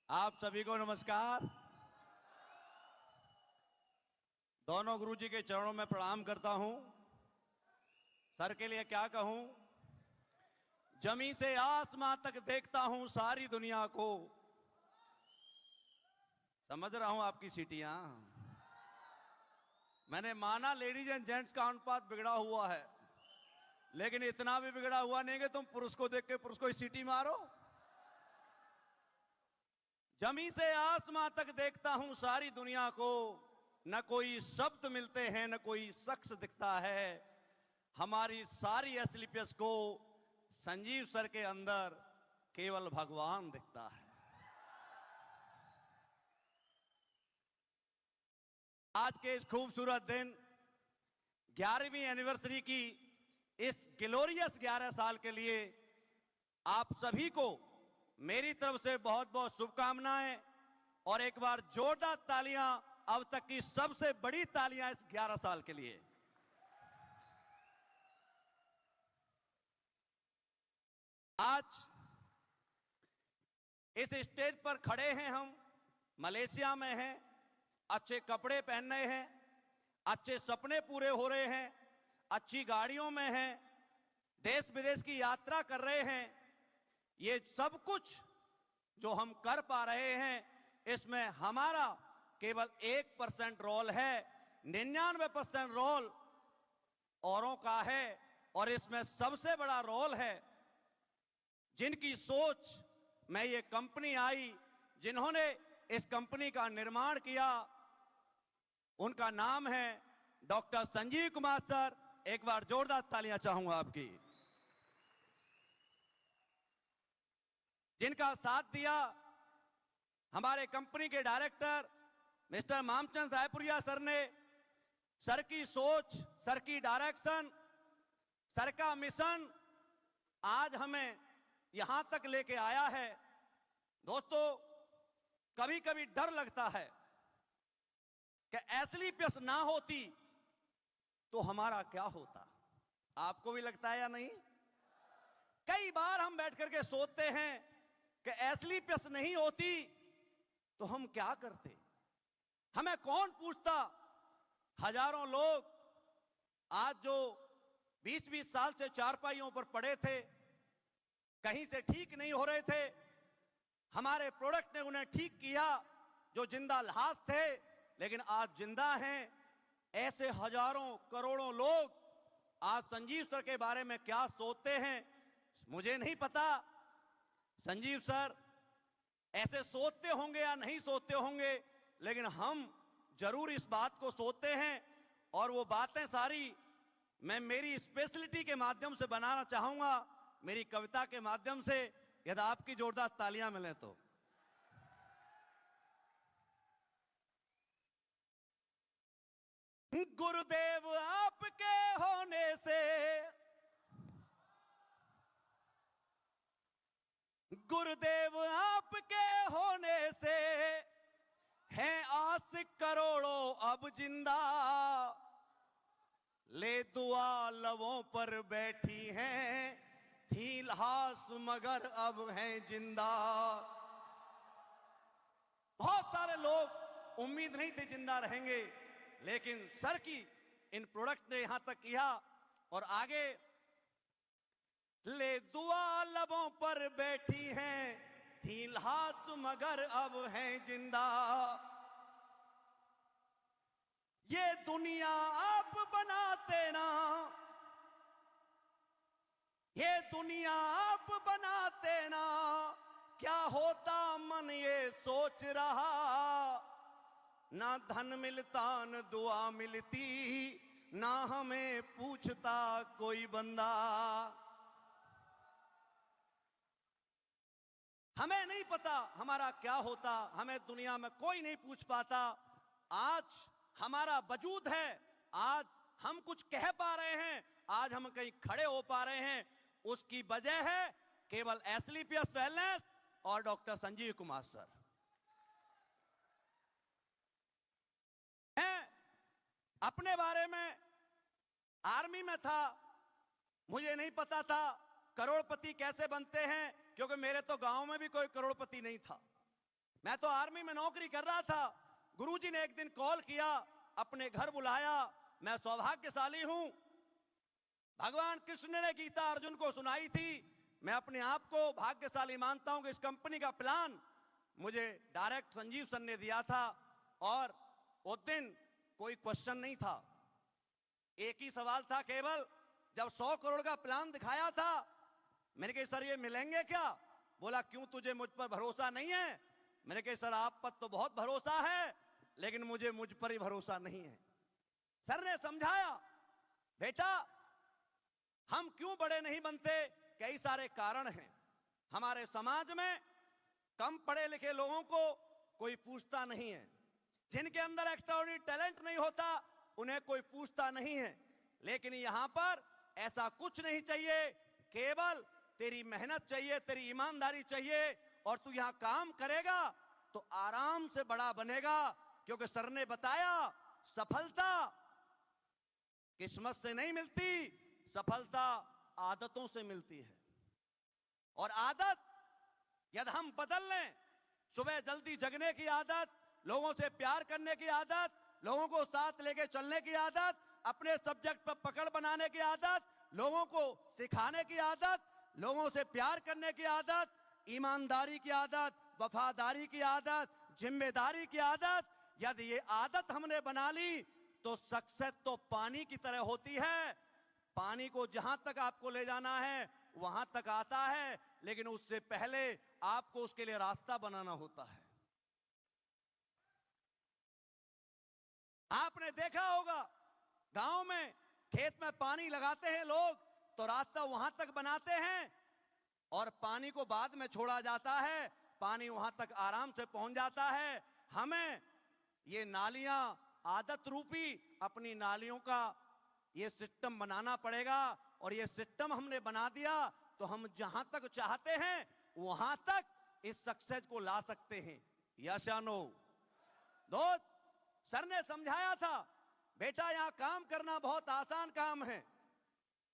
आप सभी को नमस्कार। दोनों गुरुजी के चरणों में प्रणाम करता हूं। सर के लिए क्या कहूं, जमी से आसमां तक देखता हूं सारी दुनिया को। समझ रहा हूं आपकी सीटियां। मैंने माना लेडीज एंड जेंट्स का अनुपात बिगड़ा हुआ है, लेकिन इतना भी बिगड़ा हुआ नहीं कि तुम पुरुष को देख के पुरुष को सीटी मारो। जमी से आसमां तक देखता हूं सारी दुनिया को, न कोई शब्द मिलते हैं न कोई शख्स दिखता है। हमारी सारी एसलीपीएस को संजीव सर के अंदर केवल भगवान दिखता है। आज के इस खूबसूरत दिन 11वीं एनिवर्सरी की इस ग्लोरियस 11 साल के लिए आप सभी को मेरी तरफ से बहुत बहुत शुभकामनाएं और एक बार जोरदार तालियां, अब तक की सबसे बड़ी तालियां इस 11 साल के लिए। आज इस स्टेज पर खड़े हैं हम, मलेशिया में हैं, अच्छे कपड़े पहन रहे हैं, अच्छे सपने पूरे हो रहे हैं, अच्छी गाड़ियों में हैं, देश विदेश की यात्रा कर रहे हैं। ये सब कुछ जो हम कर पा रहे हैं, इसमें हमारा केवल 1% रोल है, 99% रोल औरों का है। और इसमें सबसे बड़ा रोल है जिनकी सोच में ये कंपनी आई, जिन्होंने इस कंपनी का निर्माण किया। उनका नाम है डॉक्टर संजीव कुमार सर। एक बार जोरदार तालियां चाहूंगा आपकी। जिनका साथ दिया हमारे कंपनी के director mister Mamchand Raipuria sir ने। सर की सोच, सर की डायरेक्शन, सर का मिशन आज हमें यहां तक लेके आया है। दोस्तों, कभी कभी डर लगता है कि एसलीपीएस ना होती तो हमारा क्या होता। आपको भी लगता है या नहीं? कई बार हम बैठ करके सोचते हैं कि एसलीपीएस नहीं होती तो हम क्या करते। हमें कौन पूछता। हजारों लोग आज जो 20-20 साल से चारपाइयों पर पड़े थे, कहीं से ठीक नहीं हो रहे थे, हमारे प्रोडक्ट ने उन्हें ठीक किया। जो जिंदा लाश थे लेकिन आज जिंदा हैं, ऐसे हजारों करोड़ों लोग आज संजीव सर के बारे में क्या सोचते हैं मुझे नहीं पता। संजीव सर ऐसे सोचते होंगे या नहीं सोचते होंगे, लेकिन हम जरूर इस बात को सोचते हैं। और वो बातें सारी मैं मेरी स्पेशलिटी के माध्यम से बनाना चाहूंगा, मेरी कविता के माध्यम से। यदि आपकी जोरदार तालियां मिलें तो। गुरुदेव आपके होने से, गुरुदेव आपके होने से हैं आशिक करोड़ों अब जिंदा। ले दुआ लबों पर बैठी हैं, थी लाश मगर अब हैं जिंदा। बहुत सारे लोग उम्मीद नहीं थे जिंदा रहेंगे, लेकिन सर की इन प्रोडक्ट ने यहां तक किया। और आगे, ले दुआ लबों पर बैठी हैं, थी लाश मगर अब हैं जिंदा। ये दुनिया आप बनाते ना, ये दुनिया आप बनाते ना, क्या होता मन ये सोच रहा। ना धन मिलता न दुआ मिलती, ना हमें पूछता कोई बंदा। हमें नहीं पता हमारा क्या होता, हमें दुनिया में कोई नहीं पूछ पाता। आज हमारा वजूद है, आज हम कुछ कह पा रहे हैं, आज हम कहीं खड़े हो पा रहे हैं, उसकी वजह है केवल एसलीपीएस वेलनेस और डॉक्टर संजीव कुमार सर। अपने बारे में आर्मी में था, मुझे नहीं पता था करोड़पति कैसे बनते हैं, क्योंकि मेरे तो गांव में भी कोई करोड़पति नहीं था। मैं तो आर्मी में नौकरी कर रहा था, गुरुजी ने एक दिन कॉल किया, अपने घर बुलाया। मैं सौभाग्यशाली हूं, भगवान कृष्ण ने गीता अर्जुन को सुनाई थी। मैं अपने आप को भाग्यशाली मानता हूं कि इस कंपनी का प्लान मुझे डायरेक्ट संजीव सर ने दिया था, और उस दिन कोई क्वेश्चन नहीं था, एक ही सवाल था केवल। जब 100 करोड़ का प्लान दिखाया था, मैंने कहा सर ये मिलेंगे क्या? बोला क्यों, तुझे मुझ पर भरोसा नहीं है? मैंने कहा सर आप पर तो बहुत भरोसा है, लेकिन मुझे मुझ पर ही भरोसा नहीं है। सर ने समझाया, बेटा हम क्यों बड़े नहीं बनते, कई सारे कारण हैं। हमारे समाज में कम पढ़े लिखे लोगों को कोई पूछता नहीं है, जिनके अंदर एक्स्ट्राऑर्डिनरी टैलेंट नहीं होता उन्हें कोई पूछता नहीं है। लेकिन यहां पर ऐसा कुछ नहीं चाहिए, केवल तेरी मेहनत चाहिए, तेरी ईमानदारी चाहिए, और तू यहां काम करेगा तो आराम से बड़ा बनेगा। क्योंकि सर ने बताया सफलता किस्मत से नहीं मिलती, सफलता आदतों से मिलती है। और आदत यदि हम बदल लें, सुबह जल्दी जगने की आदत, लोगों से प्यार करने की आदत, लोगों को साथ लेके चलने की आदत, अपने सब्जेक्ट पर पकड़ बनाने की आदत, लोगों को सिखाने की आदत, लोगों से प्यार करने की आदत, ईमानदारी की आदत, वफादारी की आदत, जिम्मेदारी की आदत, यदि ये आदत हमने बना ली तो सक्सेस तो पानी की तरह होती है। पानी को जहां तक आपको ले जाना है वहां तक आता है, लेकिन उससे पहले आपको उसके लिए रास्ता बनाना होता है। आपने देखा होगा गांव में खेत में पानी लगाते हैं लोग तो रास्ता वहां तक बनाते हैं और पानी को बाद में छोड़ा जाता है, पानी वहां तक आराम से पहुंच जाता है। हमें ये नालियां आदत रूपी अपनी नालियों का ये सिस्टम बनाना पड़ेगा, और ये सिस्टम हमने बना दिया तो हम जहां तक चाहते हैं वहां तक इस सक्सेस को ला सकते हैं। यस या नो? दोस्त, सर ने समझाया था बेटा यहां काम करना बहुत आसान काम है,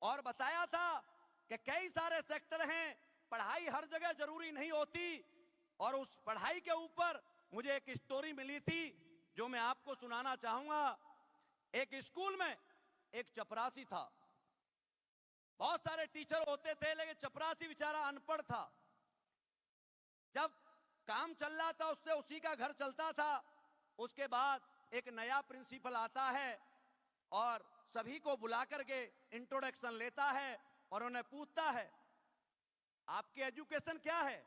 और बताया था कि कई सारे सेक्टर हैं, पढ़ाई हर जगह जरूरी नहीं होती। और उस पढ़ाई के ऊपर मुझे एक स्टोरी मिली थी जो मैं आपको सुनाना चाहूंगा। एक स्कूल में एक चपरासी था, बहुत सारे टीचर होते थे लेकिन चपरासी बेचारा अनपढ़ था। जब काम चल रहा था उससे उसी का घर चलता था। उसके बाद एक नया प्रिंसिपल आता है और सभी को बुला करके इंट्रोडक्शन लेता है और उन्हें पूछता है आपकी एजुकेशन क्या है?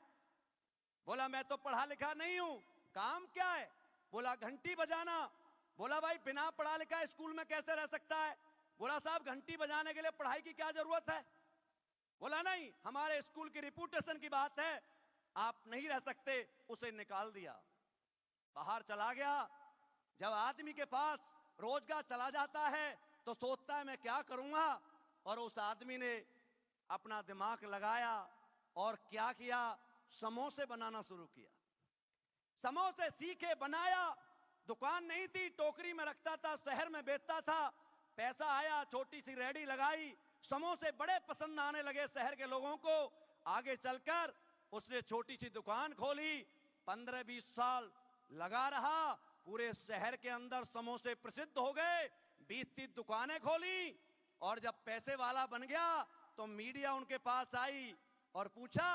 बोला मैं तो पढ़ा लिखा नहीं हूं। काम क्या है? बोला घंटी बजाना। बोला भाई बिना पढ़ा लिखा स्कूल में कैसे रह सकता है? बोला साहब घंटी बजाने के लिए पढ़ाई की क्या जरूरत है? बोला नहीं, हमारे स्कूल की रिपुटेशन की बात है, आप नहीं रह सकते। उसे निकाल दिया, बाहर चला गया। जब आदमी के पास रोजगार चला जाता है तो सोचता है मैं क्या करूंगा, और उस आदमी ने अपना दिमाग लगाया और क्या किया, समोसे बनाना शुरू किया। समोसे सीखे, बनाया, दुकान नहीं थी, टोकरी में रखता था, शहर में बेचता था। पैसा आया, छोटी सी रेहड़ी लगाई, समोसे बड़े पसंद आने लगे शहर के लोगों को। आगे चलकर उसने छोटी सी दुकान खोली, 15-20 साल लगा रहा, पूरे शहर के अंदर समोसे प्रसिद्ध हो गए, 20-30 दुकानें खोली। और जब पैसे वाला बन गया तो मीडिया उनके पास आई और पूछा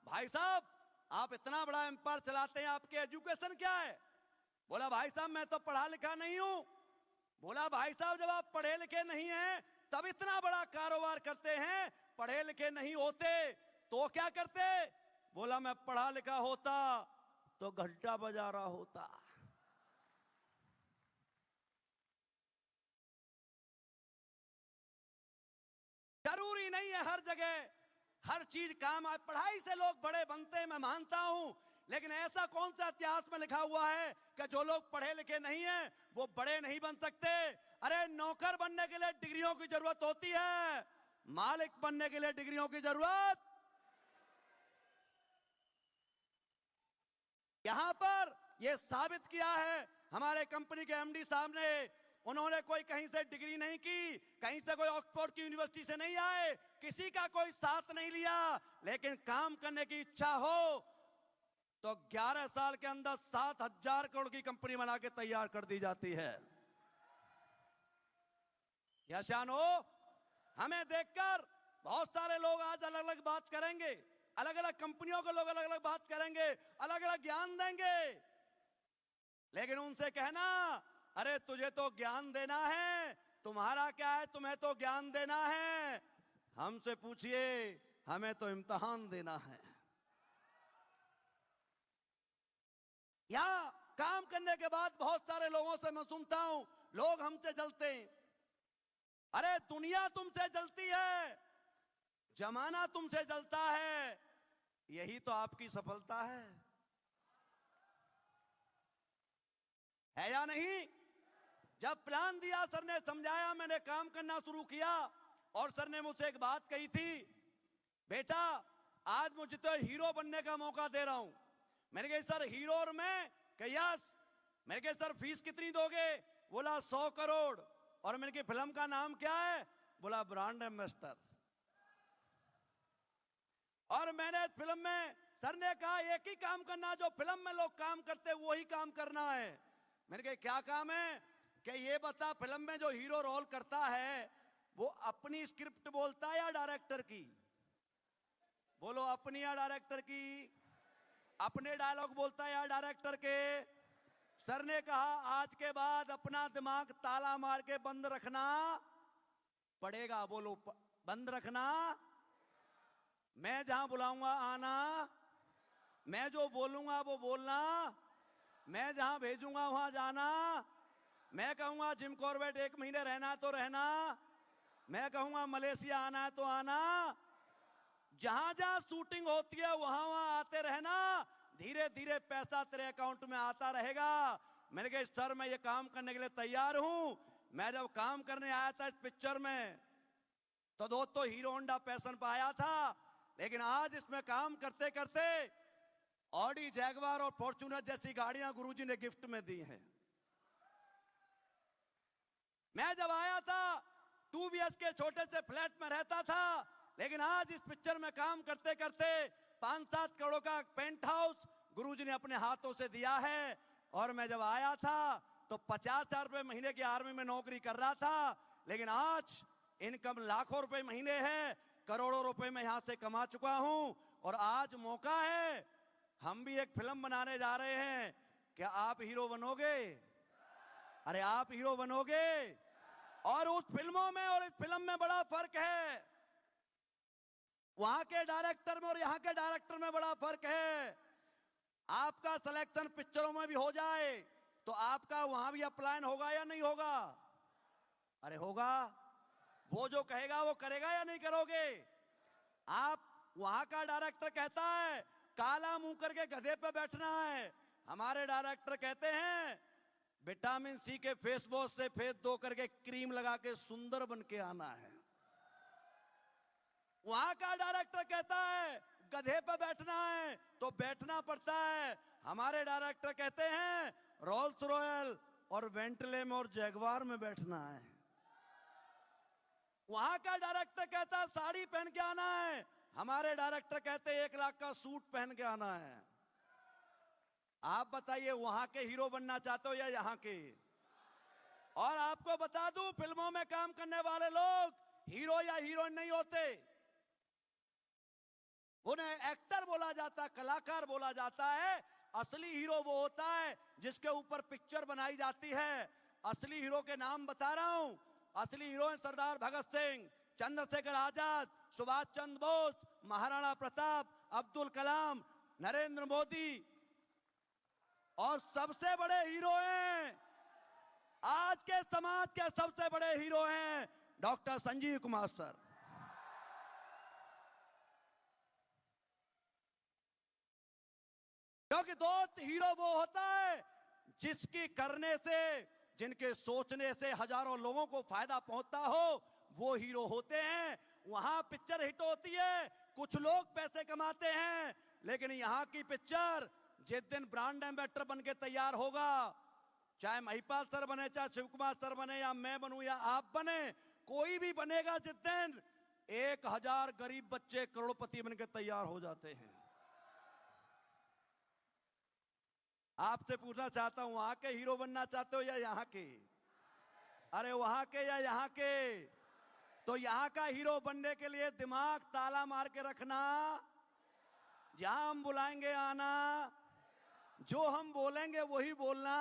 भाई साहब आप इतना बड़ा एम्पायर चलाते हैं, आपके एजुकेशन क्या है? बोला भाई साहब मैं तो पढ़ा लिखा नहीं हूं। बोला भाई साहब जब आप पढ़े लिखे नहीं हैं तब इतना बड़ा कारोबार करते हैं, पढ़े लिखे नहीं होते तो क्या करते? बोला मैं पढ़ा लिखा होता तो घंटा बजा रहा होता। जरूरी नहीं है हर जगह हर चीज काम आए। पढ़ाई से लोग बड़े बनते हैं, मैं मानता हूं, लेकिन ऐसा कौन सा इतिहास में लिखा हुआ है कि जो लोग पढ़े लिखे नहीं हैं वो बड़े नहीं बन सकते? अरे नौकर बनने के लिए डिग्रियों की जरूरत होती है, मालिक बनने के लिए डिग्रियों की जरूरत। यहां पर यह साबित किया है हमारे कंपनी के एमडी साहब ने। उन्होंने कोई कहीं से डिग्री नहीं की, कहीं से कोई ऑक्सफोर्ड की यूनिवर्सिटी से नहीं आए, किसी का कोई साथ नहीं लिया, लेकिन काम करने की इच्छा हो तो 11 साल के अंदर 7,000 करोड़ की कंपनी बना के तैयार कर दी जाती है। यशानो, हमें देखकर बहुत सारे लोग आज अलग अलग बात करेंगे, अलग अलग कंपनियों के लोग अलग अलग बात करेंगे, अलग अलग ज्ञान देंगे, लेकिन उनसे कहना, अरे तुझे तो ज्ञान देना है, तुम्हारा क्या है, तुम्हें तो ज्ञान देना है। हमसे पूछिए, हमें तो इम्तिहान देना है। यहां काम करने के बाद बहुत सारे लोगों से मैं सुनता हूं, लोग हमसे जलते हैं। अरे दुनिया तुमसे जलती है, जमाना तुमसे जलता है, यही तो आपकी सफलता है या नहीं? जब प्लान दिया सर ने, समझाया, मैंने काम करना शुरू किया और सर ने मुझसे एक बात कही थी, बेटा आज मुझे तो हीरो बनने का मौका दे रहा हूं। मैंने कहा सर हीरो और मैं? कहा यस। मैंने कहा सर फीस कितनी दोगे? बोला 100 करोड़। और मैंने कहा फिल्म का नाम क्या है? बोला ब्रांड एम्बेसडर। और मैंने फिल्म में, सर ने कहा एक ही काम करना, जो फिल्म में लोग काम करते वही काम करना है। मैंने कहा क्या काम है? कि ये बता, फिल्म में जो हीरो रोल करता है वो अपनी स्क्रिप्ट बोलता है या डायरेक्टर की? बोलो अपनी या डायरेक्टर की? अपने डायलॉग बोलता है या डायरेक्टर के? सर ने कहा आज के बाद अपना दिमाग ताला मार के बंद रखना पड़ेगा। बोलो बंद रखना। मैं जहां बुलाऊंगा आना, मैं जो बोलूंगा वो बोलना, मैं जहां भेजूंगा वहां जाना। मैं कहूंगा जिम कॉर्बेट 1 महीने रहना तो रहना, मैं कहूंगा मलेशिया आना है तो आना। जहां जहां शूटिंग होती है वहां वहां आते रहना, धीरे धीरे पैसा तेरे अकाउंट में आता रहेगा। मैंने कहा सर मैं ये काम करने के लिए तैयार हूं। मैं जब काम करने आया था इस पिक्चर में तो दोस्तों हीरो होंडा पैशन पे आया था, लेकिन आज इसमें काम करते करते ऑडी, जैगवार और फॉर्च्यूनर जैसी गाड़ियां गुरुजी ने गिफ्ट में दी हैं। मैं जब आया था 2 BHK छोटे से फ्लैट में रहता था, लेकिन आज इस पिक्चर में काम करते करते 5-7 करोड़ का पेंट हाउस गुरुजी ने अपने हाथों से दिया है। और मैं जब आया था तो 50,000 रुपए महीने की आर्मी में नौकरी कर रहा था, लेकिन आज इनकम लाखों रुपए महीने है, करोड़ों रुपए में यहां से कमा चुका हूं। और आज मौका है, हम भी एक फिल्म बनाने जा रहे हैं। क्या आप हीरो बनोगे? अरे आप हीरो बनोगे? और उस फिल्मों में और इस फिल्म में बड़ा फर्क है। वहां के डायरेक्टर में और यहां के डायरेक्टर में बड़ा फर्क है। आपका सिलेक्शन पिक्चरों में भी हो जाए तो आपका वहां भी अप्लायन होगा या नहीं होगा? अरे होगा। वो जो कहेगा वो करेगा या नहीं करोगे? आप, वहां का डायरेक्टर कहता है काला मुंह करके गधे पे बैठना है, हमारे डायरेक्टर कहते हैं विटामिन सी के फेस वॉश से फेस धो करके क्रीम लगा के सुंदर बन के आना है। वहां का डायरेक्टर कहता है गधे पे बैठना है तो बैठना पड़ता है, हमारे डायरेक्टर कहते हैं रोल्स रॉयल और वेंटले में और जैगवार में बैठना है। वहां का डायरेक्टर कहता है साड़ी पहन के आना है, हमारे डायरेक्टर कहते हैं 1 लाख का सूट पहन के आना है। आप बताइए वहां के हीरो बनना चाहते हो या यहां के? और आपको बता दूं फिल्मों में काम करने वाले लोग हीरो या हीरोइन नहीं होते, उन्हें एक्टर बोला जाता है, कलाकार बोला जाता है। असली हीरो वो होता है जिसके ऊपर पिक्चर बनाई जाती है। असली हीरो के नाम बता रहा हूं। असली हीरो है सरदार भगत सिंह, चंद्रशेखर आजाद, सुभाष चंद्र बोस, महाराणा प्रताप, अब्दुल कलाम, नरेंद्र मोदी। और सबसे बड़े हीरो हैं, आज के समाज के सबसे बड़े हीरो हैं डॉक्टर संजीव कुमार सर। क्योंकि दोस्त हीरो वो होता है जिसकी करने से, जिनके सोचने से हजारों लोगों को फायदा पहुंचता हो, वो हीरो होते हैं। वहां पिक्चर हिट होती है, कुछ लोग पैसे कमाते हैं, लेकिन यहां की पिक्चर जिस दिन ब्रांड एम्बेसडर बन के तैयार होगा, चाहे महिपाल सर बने, चाहे शिव कुमार सर बने, या मैं बनूं या आप बने, कोई भी बनेगा, जिस दिन 1000 गरीब बच्चे करोड़पति बन के तैयार हो जाते हैं। आपसे पूछना चाहता हूं, वहां के हीरो बनना चाहते हो या यहां के? अरे वहां के या यहां के? तो यहां का हीरो बनने के लिए दिमाग ताला मार के रखना, जहां हम बुलाएंगे आना, जो हम बोलेंगे वही बोलना,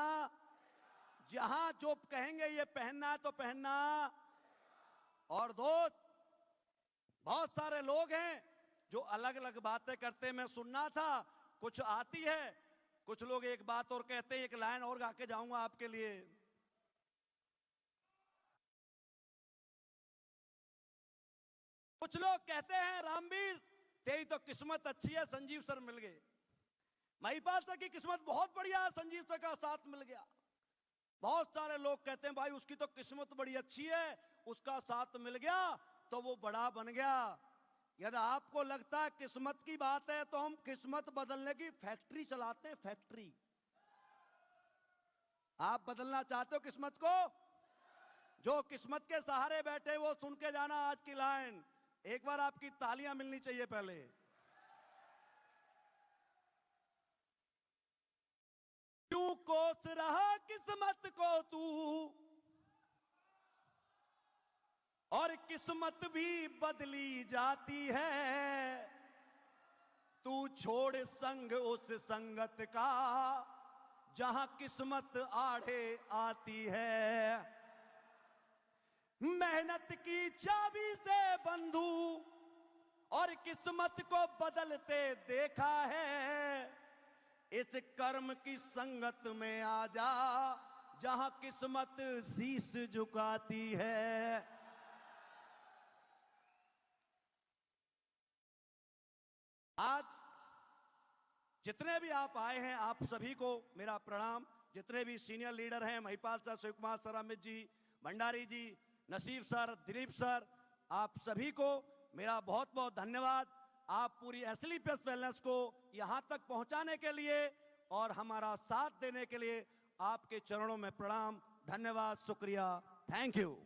जहां जो कहेंगे ये पहनना है तो पहनना। और दोस्त, बहुत सारे लोग हैं जो अलग अलग बातें करते, मैं सुनना था, कुछ आती है, कुछ लोग एक बात और कहते हैं, एक लाइन और गा के जाऊंगा आपके लिए। कुछ लोग कहते हैं, रामवीर तेरी तो किस्मत अच्छी है, संजीव सर मिल गए। महिपाल सर की किस्मत बहुत बढ़िया है, संजीव सर का साथ मिल गया। बहुत सारे लोग कहते हैं भाई उसकी तो किस्मत बड़ी अच्छी है, उसका साथ मिल गया तो वो बड़ा बन गया। यदि आपको लगता है किस्मत की बात है तो हम किस्मत बदलने की फैक्ट्री चलाते हैं, फैक्ट्री। आप बदलना चाहते हो किस्मत को? जो किस्मत के सहारे बैठे वो सुन के जाना आज की लाइन, एक बार आपकी तालियां मिलनी चाहिए पहले। क्यों कोस रहा किस्मत को तू, और किस्मत भी बदली जाती है। तू छोड़ संग उस संगत का जहां किस्मत आड़े आती है। मेहनत की चाबी से बंधु और किस्मत को बदलते देखा है। इस कर्म की संगत में आ जा जहां किस्मत शीश झुकाती है। आज जितने भी आप आए हैं, आप सभी को मेरा प्रणाम। जितने भी सीनियर लीडर हैं, महिपाल सर, शिव कुमार सर, अमित जी, भंडारी जी, नसीब सर, दिलीप सर, आप सभी को मेरा बहुत बहुत धन्यवाद। आप पूरी एसएलई प्लस वेलनेस को यहां तक पहुंचाने के लिए और हमारा साथ देने के लिए आपके चरणों में प्रणाम, धन्यवाद, शुक्रिया, थैंक यू।